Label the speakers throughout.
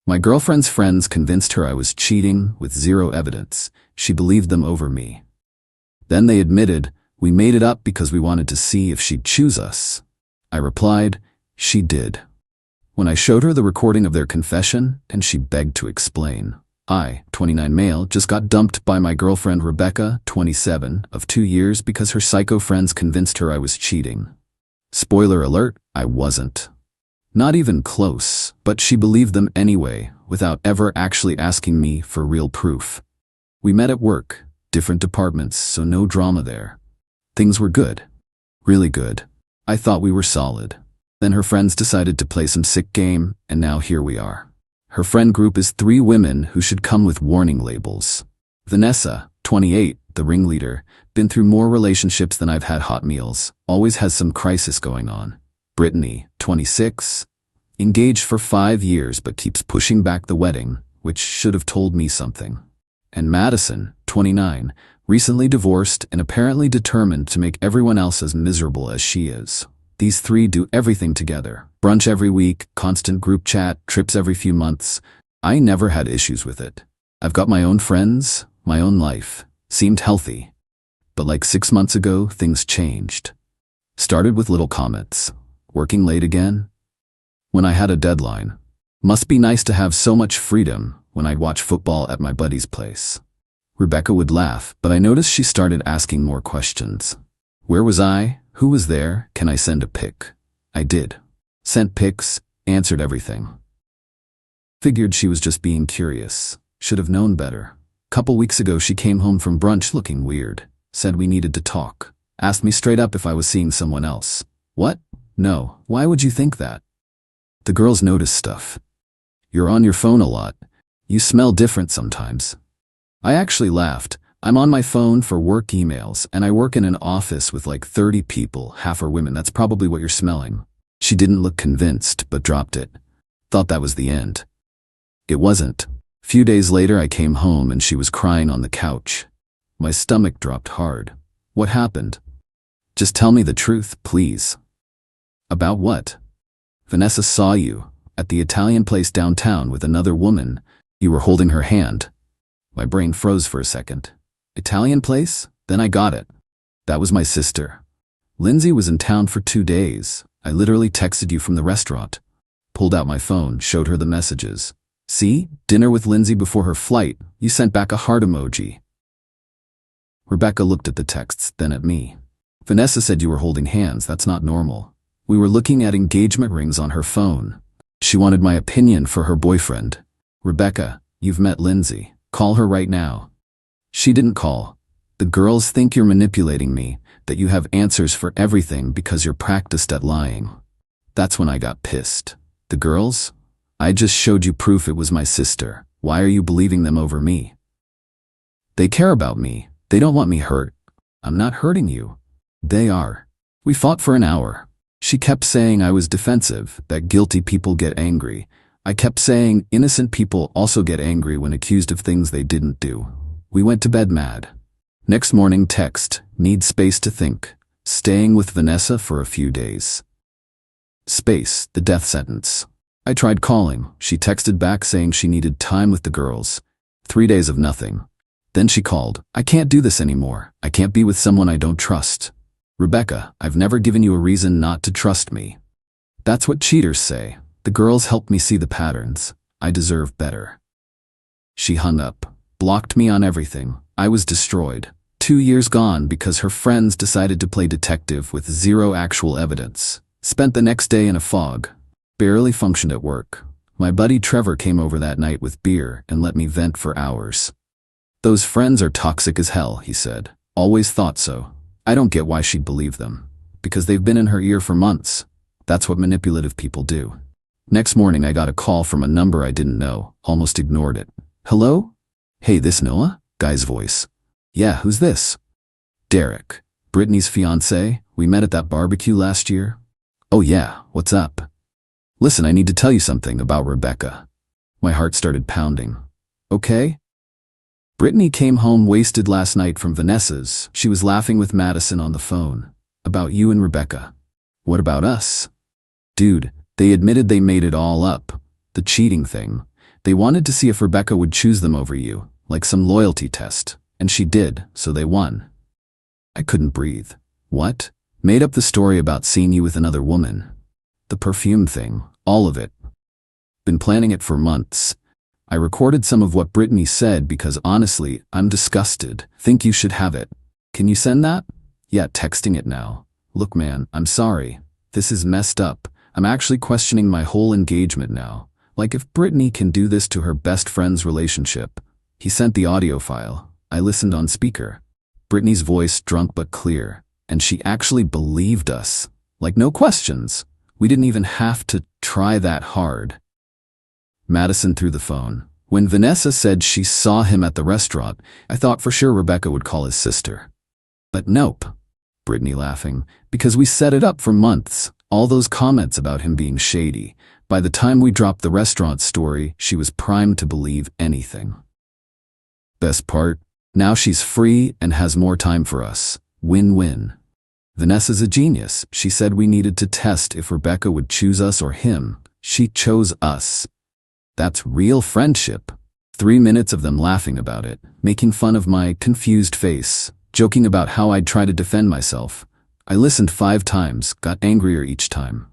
Speaker 1: My girlfriend's friends convinced her I was cheating with zero evidence. She believed them over me. Then they admitted, we made it up because we wanted to see if she'd choose us. I replied, she did. When I showed her the recording of their confession, and she begged to explain. I, 29 male, just got dumped by my girlfriend Rebecca, 27, of 2 years because her psycho friends convinced her I was cheating. Spoiler alert, I wasn't. Not even close, but she believed them anyway, without ever actually asking me for real proof. We met at work, different departments, so no drama there. Things were good. Really good. I thought we were solid. Then her friends decided to play some sick game, and now here we are. Her friend group is 3 women who should come with warning labels. Vanessa, 28, the ringleader, been through more relationships than I've had hot meals, always has some crisis going on. Brittany, 26, engaged for 5 years but keeps pushing back the wedding, which should have told me something. And Madison, 29, recently divorced and apparently determined to make everyone else as miserable as she is. These 3 do everything together. Brunch every week, constant group chat, trips every few months. I never had issues with it. I've got my own friends, my own life. Seemed healthy. But like 6 months ago, things changed. Started with little comments. Working late again? When I had a deadline. Must be nice to have so much freedom when I'd watch football at my buddy's place. Rebecca would laugh, but I noticed she started asking more questions. Where was I? Who was there? Can I send a pic? I did. Sent pics, answered everything. Figured she was just being curious. Should have known better. Couple weeks ago she came home from brunch looking weird. Said we needed to talk. Asked me straight up if I was seeing someone else. What? No. Why would you think that? The girls notice stuff. You're on your phone a lot. You smell different sometimes. I actually laughed. I'm on my phone for work emails, and I work in an office with like 30 people, half are women. That's probably what you're smelling. She didn't look convinced, but dropped it. Thought that was the end. It wasn't. Few days later I came home and she was crying on the couch. My stomach dropped hard. What happened? Just tell me the truth, please. About what? Vanessa saw you at the Italian place downtown with another woman. You were holding her hand. My brain froze for a second. Italian place? Then I got it. That was my sister. Lindsay was in town for 2 days. I literally texted you from the restaurant. Pulled out my phone, showed her the messages. See? Dinner with Lindsay before her flight. You sent back a heart emoji. Rebecca looked at the texts, then at me. Vanessa said you were holding hands. That's not normal. We were looking at engagement rings on her phone. She wanted my opinion for her boyfriend. Rebecca, you've met Lindsay. Call her right now. She didn't call. The girls think you're manipulating me, that you have answers for everything because you're practiced at lying. That's when I got pissed. The girls? I just showed you proof it was my sister. Why are you believing them over me? They care about me. They don't want me hurt. I'm not hurting you. They are. We fought for an hour. She kept saying I was defensive, that guilty people get angry. I kept saying innocent people also get angry when accused of things they didn't do. We went to bed mad. Next morning text, need space to think. Staying with Vanessa for a few days. Space, the death sentence. I tried calling. She texted back saying she needed time with the girls. 3 days of nothing. Then she called. I can't do this anymore. I can't be with someone I don't trust. Rebecca, I've never given you a reason not to trust me. That's what cheaters say. The girls helped me see the patterns. I deserve better. She hung up, blocked me on everything. I was destroyed. 2 years gone because her friends decided to play detective with zero actual evidence. Spent the next day in a fog. Barely functioned at work. My buddy Trevor came over that night with beer and let me vent for hours. Those friends are toxic as hell, he said. Always thought so. I don't get why she'd believe them. Because they've been in her ear for months. That's what manipulative people do. Next morning I got a call from a number I didn't know. Almost ignored it. Hello? Hey, this Noah? Guy's voice. Yeah, who's this? Derek. Brittany's fiancé. We met at that barbecue last year. Oh yeah, what's up? Listen, I need to tell you something about Rebecca. My heart started pounding. Okay? Brittany came home wasted last night from Vanessa's. She was laughing with Madison on the phone. About you and Rebecca. What about us? Dude, they admitted they made it all up. The cheating thing. They wanted to see if Rebecca would choose them over you, like some loyalty test, and she did, so they won. I couldn't breathe. What? Made up the story about seeing you with another woman. The perfume thing, all of it. Been planning it for months. I recorded some of what Brittany said because honestly, I'm disgusted. Think you should have it. Can you send that? Yeah, texting it now. Look man, I'm sorry. This is messed up. I'm actually questioning my whole engagement now. Like if Brittany can do this to her best friend's relationship. He sent the audio file. I listened on speaker. Brittany's voice drunk but clear. And she actually believed us. Like no questions. We didn't even have to try that hard. Madison threw the phone. When Vanessa said she saw him at the restaurant, I thought for sure Rebecca would call his sister. But nope. Brittany laughing. Because we set it up for months. All those comments about him being shady. By the time we dropped the restaurant story, she was primed to believe anything. Best part? Now she's free and has more time for us. Win-win. Vanessa's a genius. She said we needed to test if Rebecca would choose us or him. She chose us. That's real friendship. 3 minutes of them laughing about it, making fun of my confused face, joking about how I'd try to defend myself. I listened 5 times, got angrier each time.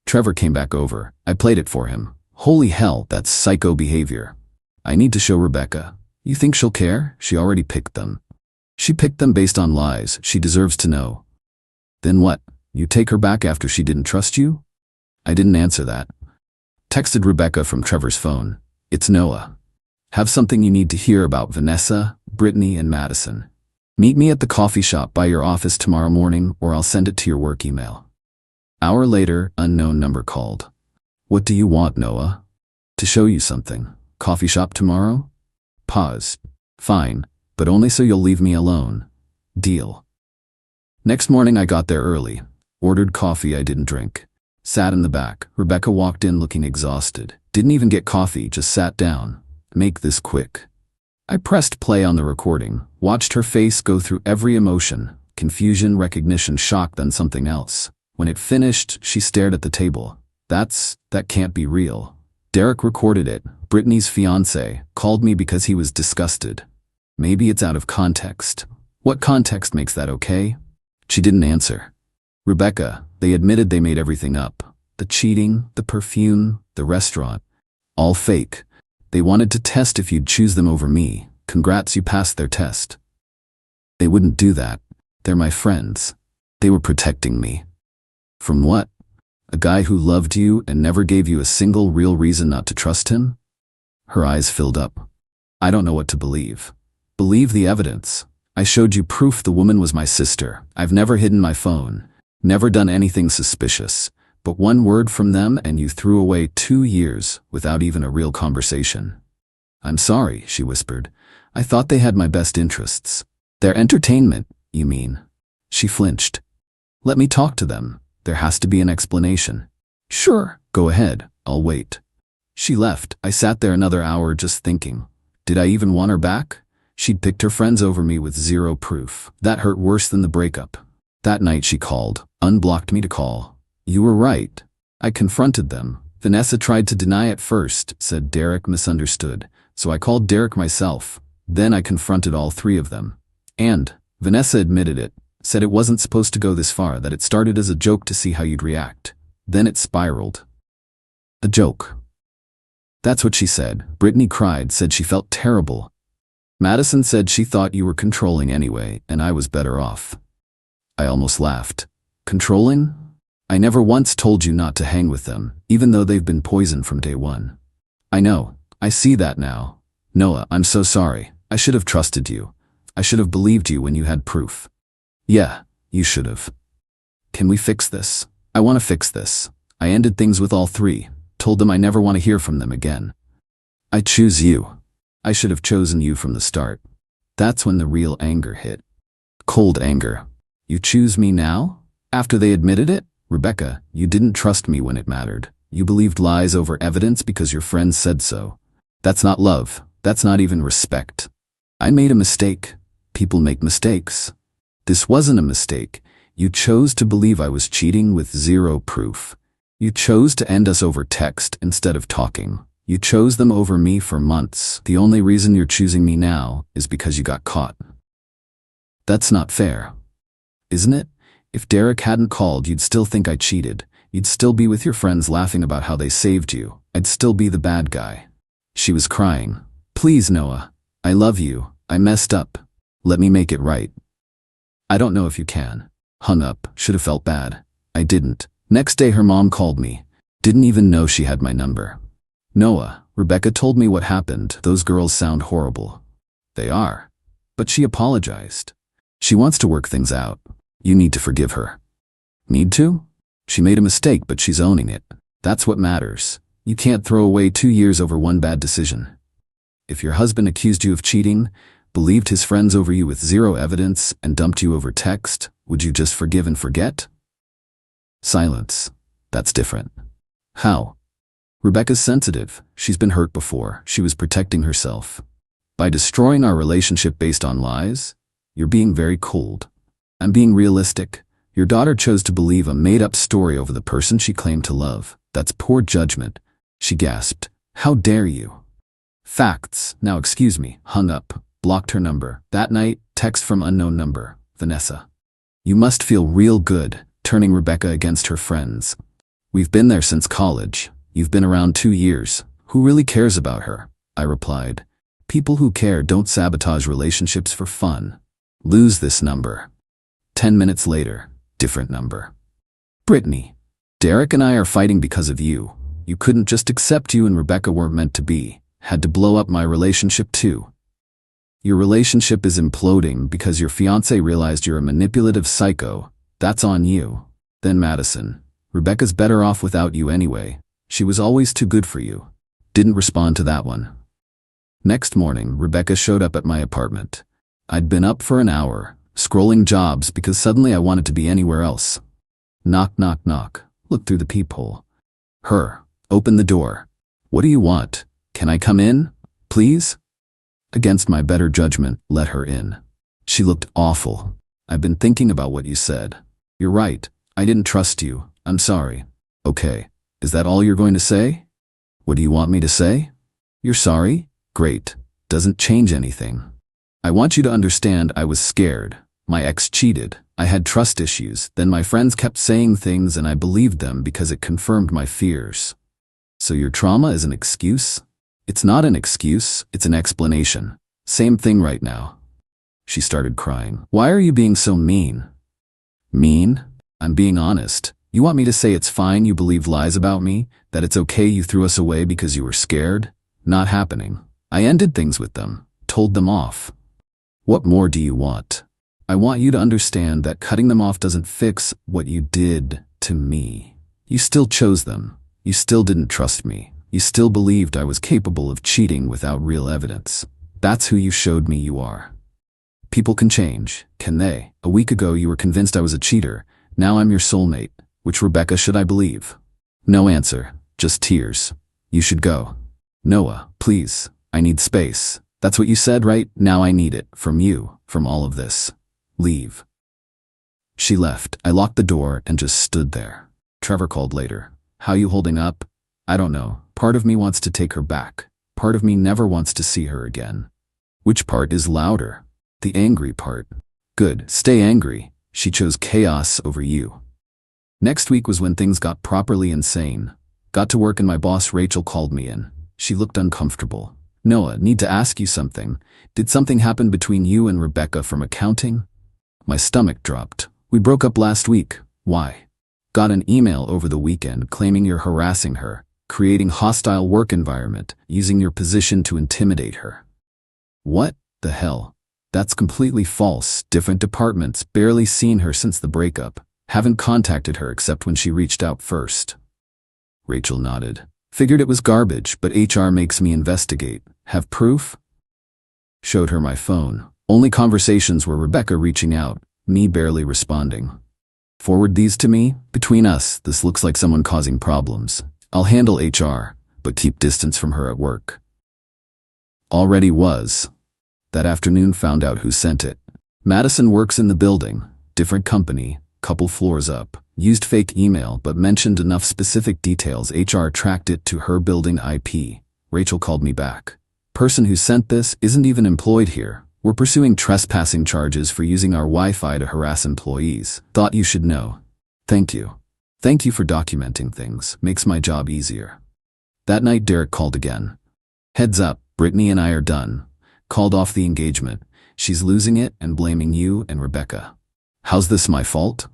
Speaker 1: Trevor came back over. I played it for him. Holy hell, that's psycho behavior. I need to show Rebecca. You think she'll care? She already picked them. She picked them based on lies. She deserves to know. Then what? You take her back after she didn't trust you? I didn't answer that. Texted Rebecca from Trevor's phone. It's Noah. Have something you need to hear about Vanessa, Brittany, and Madison. Meet me at the coffee shop by your office tomorrow morning or I'll send it to your work email. Hour later, unknown number called. What do you want, Noah? To show you something. Coffee shop tomorrow? Pause. Fine, but only so you'll leave me alone. Deal. Next morning I got there early. Ordered coffee I didn't drink. Sat in the back. Rebecca walked in looking exhausted. Didn't even get coffee, just sat down. Make this quick. I pressed play on the recording, watched her face go through every emotion. Confusion, recognition, shock, then something else. When it finished, she stared at the table. That can't be real. Derek recorded it. Brittany's fiancé called me because he was disgusted. Maybe it's out of context. What context makes that okay? She didn't answer. Rebecca, they admitted they made everything up. The cheating, the perfume, the restaurant. All fake. They wanted to test if you'd choose them over me. Congrats, you passed their test. They wouldn't do that. They're my friends. They were protecting me. From what? A guy who loved you and never gave you a single real reason not to trust him? Her eyes filled up. I don't know what to believe. Believe the evidence. I showed you proof the woman was my sister. I've never hidden my phone. Never done anything suspicious. But one word from them and you threw away 2 years without even a real conversation. I'm sorry, she whispered. I thought they had my best interests. Their entertainment, you mean? She flinched. Let me talk to them. There has to be an explanation. Sure, go ahead. I'll wait. She left. I sat there another hour just thinking. Did I even want her back? She'd picked her friends over me with zero proof. That hurt worse than the breakup. That night she called, unblocked me to call. You were right. I confronted them. Vanessa tried to deny at first, said Derek misunderstood. So I called Derek myself. Then I confronted all 3 of them. And Vanessa admitted it. Said it wasn't supposed to go this far, that it started as a joke to see how you'd react. Then it spiraled. A joke. That's what she said. Brittany cried, said she felt terrible. Madison said she thought you were controlling anyway, and I was better off. I almost laughed. Controlling? I never once told you not to hang with them, even though they've been poisoned from day one. I know. I see that now. Noah, I'm so sorry. I should have trusted you. I should have believed you when you had proof. Yeah, you should have. Can we fix this? I want to fix this. I ended things with all 3. Told them I never want to hear from them again. I choose you. I should have chosen you from the start. That's when the real anger hit. Cold anger. You choose me now? After they admitted it? Rebecca, you didn't trust me when it mattered. You believed lies over evidence because your friends said so. That's not love. That's not even respect. I made a mistake. People make mistakes. This wasn't a mistake. You chose to believe I was cheating with zero proof. You chose to end us over text instead of talking. You chose them over me for months. The only reason you're choosing me now is because you got caught. That's not fair, isn't it? If Derek hadn't called, you'd still think I cheated. You'd still be with your friends laughing about how they saved you. I'd still be the bad guy. She was crying. Please, Noah. I love you. I messed up. Let me make it right. I don't know if you can. Hung up. Should have felt bad. I didn't. Next day her mom called me. Didn't even know she had my number. Noah, Rebecca told me what happened. Those girls sound horrible. They are. But she apologized. She wants to work things out. You need to forgive her. Need to? She made a mistake, but she's owning it. That's what matters. You can't throw away 2 years over one bad decision. If your husband accused you of cheating, believed his friends over you with zero evidence, and dumped you over text, would you just forgive and forget? Silence. That's different. How? Rebecca's sensitive. She's been hurt before. She was protecting herself. By destroying our relationship based on lies, you're being very cold. I'm being realistic. Your daughter chose to believe a made-up story over the person she claimed to love. That's poor judgment. She gasped. How dare you? Facts. Now excuse me. Hung up. Blocked her number. That night, text from unknown number. Vanessa. You must feel real good, turning Rebecca against her friends. We've been there since college. You've been around 2 years. Who really cares about her? I replied. People who care don't sabotage relationships for fun. Lose this number. 10 minutes later, different number. Brittany. Derek and I are fighting because of you. You couldn't just accept you and Rebecca weren't meant to be. Had to blow up my relationship too. Your relationship is imploding because your fiancé realized you're a manipulative psycho. That's on you. Then Madison. Rebecca's better off without you anyway. She was always too good for you. Didn't respond to that one. Next morning, Rebecca showed up at my apartment. I'd been up for an hour, scrolling jobs because suddenly I wanted to be anywhere else. Knock, knock, knock. Look through the peephole. Her. Open the door. What do you want? Can I come in? Please? Against my better judgment, let her in. She looked awful. I've been thinking about what you said. You're right. I didn't trust you. I'm sorry. Okay. Is that all you're going to say? What do you want me to say? You're sorry? Great. Doesn't change anything. I want you to understand I was scared. My ex cheated. I had trust issues. Then my friends kept saying things and I believed them because it confirmed my fears. So your trauma is an excuse? It's not an excuse, it's an explanation. Same thing right now. She started crying. Why are you being so mean? Mean? I'm being honest. You want me to say it's fine you believe lies about me? That it's okay you threw us away because you were scared? Not happening. I ended things with them. Told them off. What more do you want? I want you to understand that cutting them off doesn't fix what you did to me. You still chose them. You still didn't trust me. You still believed I was capable of cheating without real evidence. That's who you showed me you are. People can change, can they? A week ago you were convinced I was a cheater. Now I'm your soulmate. Which Rebecca should I believe? No answer, just tears. You should go. Noah, please, I need space. That's what you said, right? Now I need it, from you, from all of this. Leave. She left. I locked the door and just stood there. Trevor called later. How you holding up? I don't know. Part of me wants to take her back. Part of me never wants to see her again. Which part is louder? The angry part. Good, stay angry. She chose chaos over you. Next week was when things got properly insane. Got to work and my boss Rachel called me in. She looked uncomfortable. Noah, need to ask you something. Did something happen between you and Rebecca from accounting? My stomach dropped. We broke up last week. Why? Got an email over the weekend claiming you're harassing her, creating hostile work environment, using your position to intimidate her. What the hell? That's completely false. Different departments, barely seen her since the breakup. Haven't contacted her except when she reached out first. Rachel nodded. Figured it was garbage, but HR makes me investigate. Have proof? Showed her my phone. Only conversations were Rebecca reaching out, me barely responding. Forward these to me. Between us, this looks like someone causing problems. I'll handle HR, but keep distance from her at work. Already was. That afternoon found out who sent it. Madison works in the building. Different company, couple floors up. Used fake email but mentioned enough specific details HR tracked it to her building IP. Rachel called me back. Person who sent this isn't even employed here. We're pursuing trespassing charges for using our Wi-Fi to harass employees. Thought you should know. Thank you. Thank you for documenting things. Makes my job easier. That night Derek called again. Heads up, Brittany and I are done. Called off the engagement. She's losing it and blaming you and Rebecca. How's this my fault?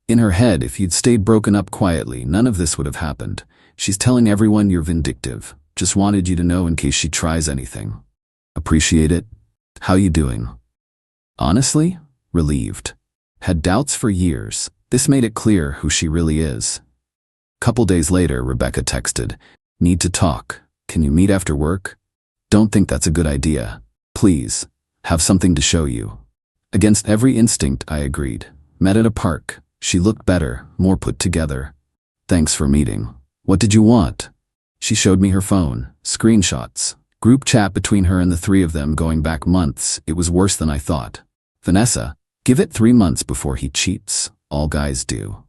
Speaker 1: In her head, if you'd stayed broken up quietly, none of this would have happened. She's telling everyone you're vindictive. Just wanted you to know in case she tries anything. Appreciate it. How you doing? Honestly, relieved. Had doubts for years. This made it clear who she really is. Couple days later, Rebecca texted, "Need to talk. Can you meet after work? Don't think that's a good idea. Please. Have something to show you." Against every instinct, I agreed. Met at a park. She looked better, more put together. Thanks for meeting. What did you want? She showed me her phone, screenshots, group chat between her and the three of them going back months. It was worse than I thought. Vanessa, give it 3 months before he cheats. All guys do.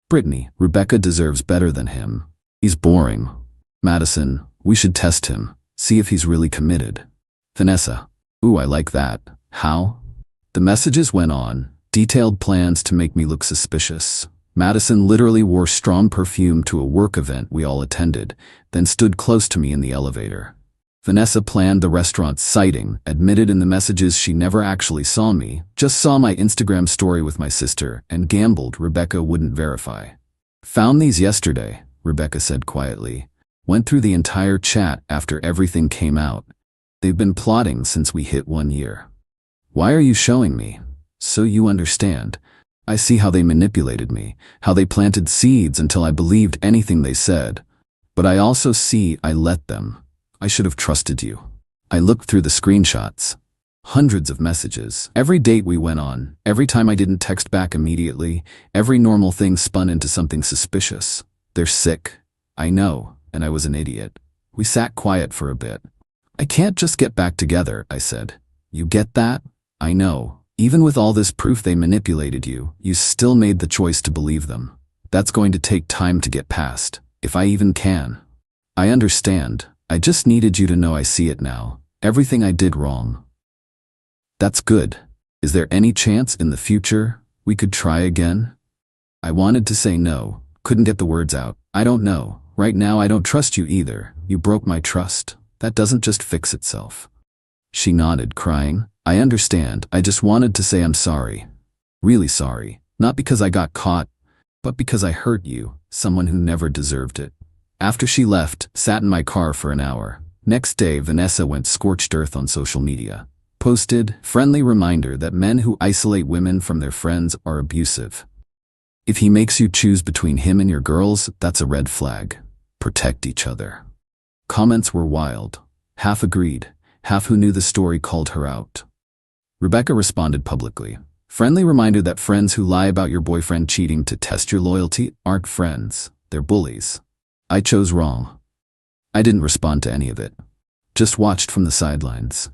Speaker 1: Brittany, Rebecca deserves better than him. He's boring. Madison, we should test him, see if he's really committed. Vanessa, ooh, I like that. How? The messages went on, detailed plans to make me look suspicious. Madison literally wore strong perfume to a work event we all attended, then stood close to me in the elevator. Vanessa planned the restaurant's sighting, admitted in the messages she never actually saw me, just saw my Instagram story with my sister, and gambled Rebecca wouldn't verify. Found these yesterday, Rebecca said quietly. Went through the entire chat after everything came out. They've been plotting since we hit 1 year. Why are you showing me? So you understand. I see how they manipulated me, how they planted seeds until I believed anything they said. But I also see I let them. I should have trusted you. I looked through the screenshots. Hundreds of messages. Every date we went on, every time I didn't text back immediately, every normal thing spun into something suspicious. They're sick. I know, and I was an idiot. We sat quiet for a bit. I can't just get back together, I said. You get that? I know. Even with all this proof they manipulated you, you still made the choice to believe them. That's going to take time to get past, if I even can. I understand. I just needed you to know I see it now. Everything I did wrong. That's good. Is there any chance in the future we could try again? I wanted to say no, couldn't get the words out. I don't know. Right now I don't trust you either. You broke my trust. That doesn't just fix itself. She nodded, crying. I understand. I just wanted to say I'm sorry. Really sorry. Not because I got caught, but because I hurt you, someone who never deserved it. After she left, sat in my car for an hour. Next day, Vanessa went scorched earth on social media. Posted, friendly reminder that men who isolate women from their friends are abusive. If he makes you choose between him and your girls, that's a red flag. Protect each other. Comments were wild. Half agreed, half who knew the story called her out. Rebecca responded publicly. Friendly reminder that friends who lie about your boyfriend cheating to test your loyalty aren't friends, they're bullies. I chose wrong. I didn't respond to any of it. Just watched from the sidelines.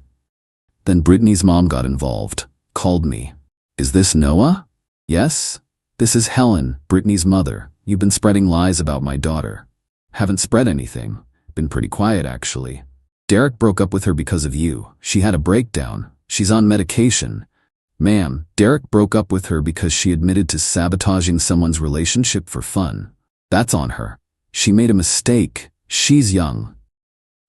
Speaker 1: Then Brittany's mom got involved, called me. Is this Noah? Yes. This is Helen, Brittany's mother. You've been spreading lies about my daughter. Haven't spread anything. Been pretty quiet, actually. Derek broke up with her because of you. She had a breakdown. She's on medication. Ma'am, Derek broke up with her because she admitted to sabotaging someone's relationship for fun. That's on her. She made a mistake. She's young.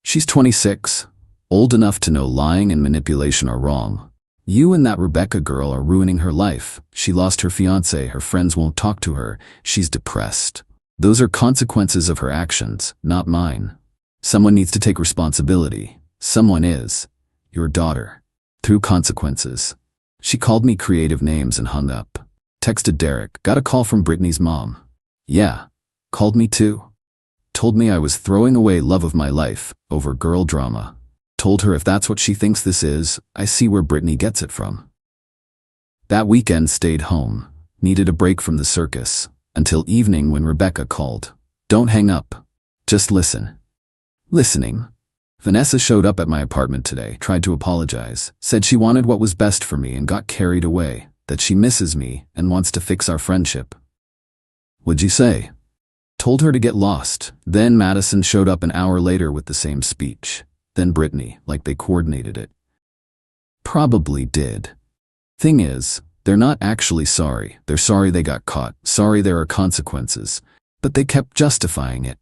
Speaker 1: She's 26, old enough to know lying and manipulation are wrong. You and that Rebecca girl are ruining her life. She lost her fiancé, her friends won't talk to her, she's depressed. Those are consequences of her actions, not mine. Someone needs to take responsibility. Someone is. Your daughter. Through consequences. She called me creative names and hung up. Texted Derek, got a call from Brittany's mom. Yeah. Called me too. Told me I was throwing away love of my life over girl drama. Told her if that's what she thinks this is, I see where Brittany gets it from. That weekend stayed home. Needed a break from the circus. Until evening when Rebecca called. Don't hang up. Just listen. Listening. Vanessa showed up at my apartment today, tried to apologize, said she wanted what was best for me and got carried away, that she misses me and wants to fix our friendship. What'd you say? Told her to get lost. Then Madison showed up an hour later with the same speech. Then Brittany, like they coordinated it. Probably did. Thing is, they're not actually sorry. They're sorry they got caught. Sorry there are consequences. But they kept justifying it,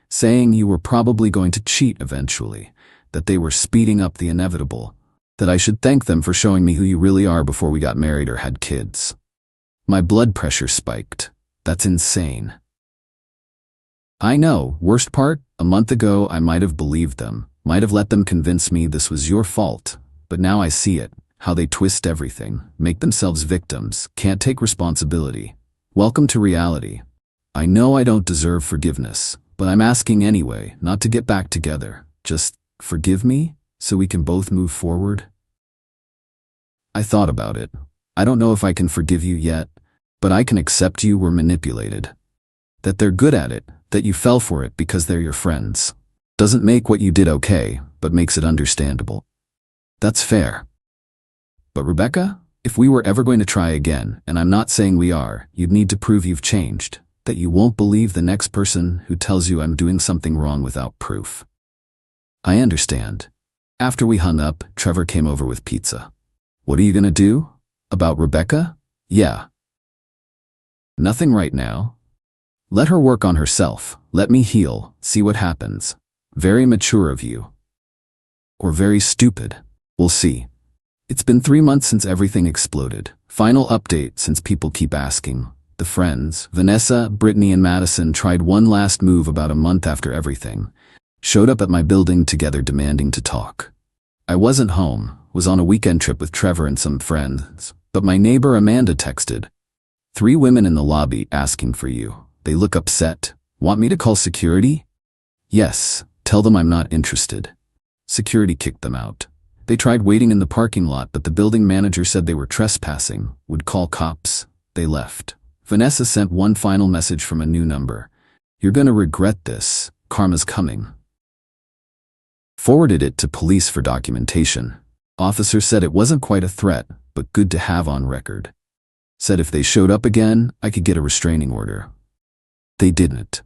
Speaker 1: saying you were probably going to cheat eventually, that they were speeding up the inevitable, that I should thank them for showing me who you really are before we got married or had kids. My blood pressure spiked. That's insane. I know, worst part, a month ago I might have believed them, might have let them convince me this was your fault, but now I see it, how they twist everything, make themselves victims, can't take responsibility. Welcome to reality. I know I don't deserve forgiveness, but I'm asking anyway, not to get back together. Just forgive me, so we can both move forward. I thought about it. I don't know if I can forgive you yet, but I can accept you were manipulated. That they're good at it, that you fell for it because they're your friends. Doesn't make what you did okay, but makes it understandable. That's fair. But Rebecca, if we were ever going to try again, and I'm not saying we are, you'd need to prove you've changed, that you won't believe the next person who tells you I'm doing something wrong without proof. I understand. After we hung up, Trevor came over with pizza. What are you gonna do? About Rebecca? Yeah. Nothing right now. Let her work on herself. Let me heal, see what happens. Very mature of you. Or very stupid. We'll see. It's been 3 months since everything exploded. Final update since people keep asking. The friends, Vanessa, Brittany, and Madison tried one last move about a month after everything. Showed up at my building together demanding to talk. I wasn't home, was on a weekend trip with Trevor and some friends, but my neighbor Amanda texted. 3 women in the lobby asking for you. They look upset. Want me to call security? Yes, tell them I'm not interested. Security kicked them out. They tried waiting in the parking lot, but the building manager said they were trespassing, would call cops. They left. Vanessa sent one final message from a new number. You're gonna regret this. Karma's coming. Forwarded it to police for documentation. Officer said it wasn't quite a threat, but good to have on record. Said if they showed up again, I could get a restraining order. They didn't.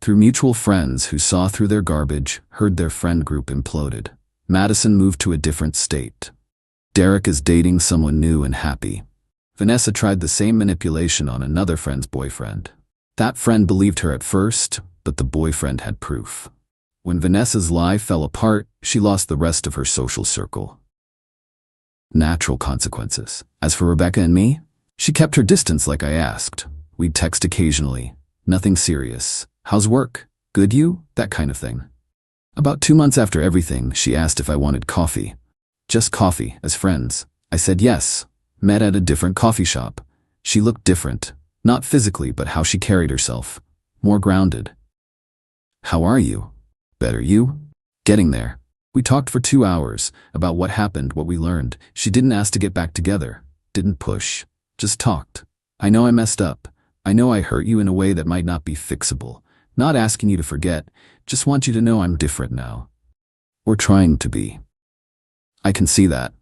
Speaker 1: Through mutual friends who saw through their garbage, heard their friend group imploded. Madison moved to a different state. Derek is dating someone new and happy. Vanessa tried the same manipulation on another friend's boyfriend. That friend believed her at first, but the boyfriend had proof. When Vanessa's lie fell apart, she lost the rest of her social circle. Natural consequences. As for Rebecca and me, she kept her distance like I asked. We'd text occasionally. Nothing serious. How's work? Good you? That kind of thing. About 2 months after everything, she asked if I wanted coffee. Just coffee, as friends. I said yes. Met at a different coffee shop. She looked different. Not physically, but how she carried herself. More grounded. How are you? Better you? Getting there. We talked for 2 hours about what happened, what we learned. She didn't ask to get back together. Didn't push. Just talked. I know I messed up. I know I hurt you in a way that might not be fixable. Not asking you to forget. Just want you to know I'm different now. Or trying to be. I can see that.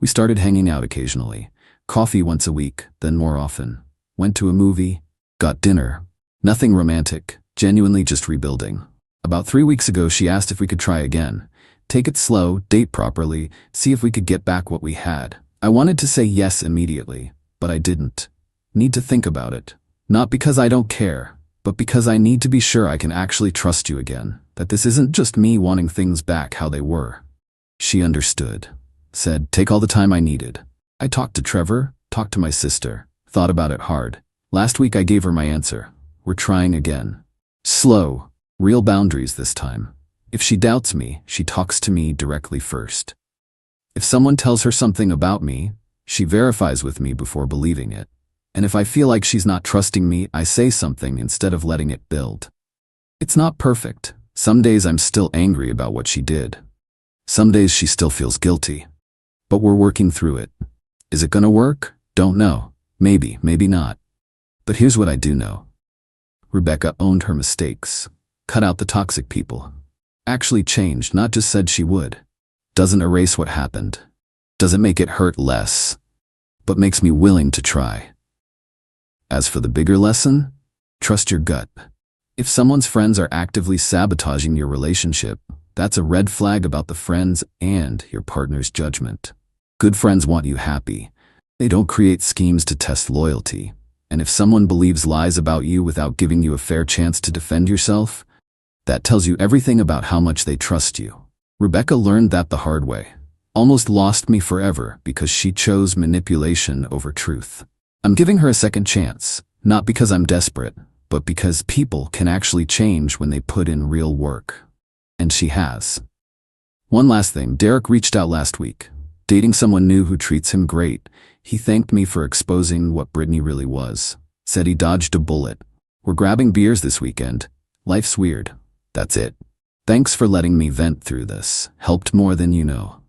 Speaker 1: We started hanging out occasionally. Coffee once a week, then more often. Went to a movie. Got dinner. Nothing romantic. Genuinely just rebuilding. About 3 weeks ago, she asked if we could try again. Take it slow, date properly, see if we could get back what we had. I wanted to say yes immediately, but I didn't. Need to think about it. Not because I don't care, but because I need to be sure I can actually trust you again, that this isn't just me wanting things back how they were. She understood. Said, take all the time I needed. I talked to Trevor, talked to my sister, thought about it hard. Last week I gave her my answer. We're trying again. Slow. Real boundaries this time. If she doubts me, she talks to me directly first. If someone tells her something about me, she verifies with me before believing it. And if I feel like she's not trusting me, I say something instead of letting it build. It's not perfect. Some days I'm still angry about what she did. Some days she still feels guilty. But we're working through it. Is it gonna work? Don't know. Maybe, maybe not. But here's what I do know. Rebecca owned her mistakes. Cut out the toxic people. Actually changed, not just said she would. Doesn't erase what happened. Doesn't make it hurt less. But makes me willing to try. As for the bigger lesson, trust your gut. If someone's friends are actively sabotaging your relationship, that's a red flag about the friends and your partner's judgment. Good friends want you happy. They don't create schemes to test loyalty. And if someone believes lies about you without giving you a fair chance to defend yourself, that tells you everything about how much they trust you. Rebecca learned that the hard way. Almost lost me forever because she chose manipulation over truth. I'm giving her a second chance, not because I'm desperate, but because people can actually change when they put in real work. And she has. One last thing, Derek reached out last week. Dating someone new who treats him great. He thanked me for exposing what Brittany really was. Said he dodged a bullet. We're grabbing beers this weekend. Life's weird. That's it. Thanks for letting me vent through this. Helped more than you know.